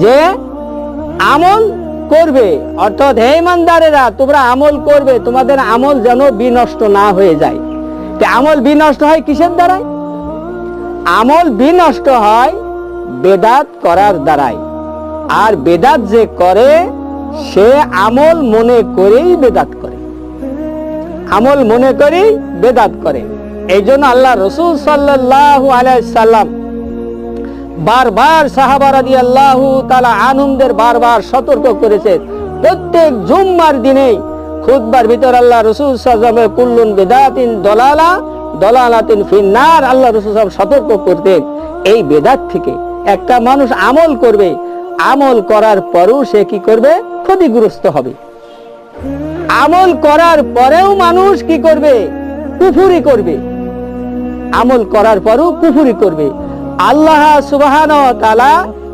যে আমল করবে, অর্থাৎ হে ইমানদারেরা তোমরা আমল করবে, তোমাদের আমল যেন বিনষ্ট না হয়ে যায়। আমল বিনষ্ট হয় কিসের দ্বারাই? আমল বিনষ্ট হয় বেদাত করার দ্বারাই। আর বেদাত যে করে সে আমল মনে করেই বেদাত করে, আমল মনে করেই বেদাত করে। এই জন্য আল্লাহ রাসূল সাল্লাল্লাহু আলাইহি সাল্লাম বারবার সাহাবা রাদিয়াল্লাহু তাআলা আনহুমদের বারবার সতর্ক করেছেন। প্রত্যেক জুম্মার দিনে খুতবার ভিতর আল্লাহ রাসূল সাল্লাল্লাহু আলাইহি ওয়াসাল্লাম কুল্লুন বিদাতিন দলালা দলালাতিন ফিন্নার, আল্লাহ রাসূল সাল্লাল্লাহু আলাইহি ওয়াসাল্লাম সতর্ক করতেন এই বেদাত থেকে। একটা মানুষ আমল করবে, আমল করার পরেও সে কি করবে? ক্ষতিগ্রস্ত হবে। আমল করার পরেও মানুষ কি করবে? কুফরি করবে। আমল করার পরেও কুফরি করবে। আল্লাহ সুবহানাহু ওয়া তাআলা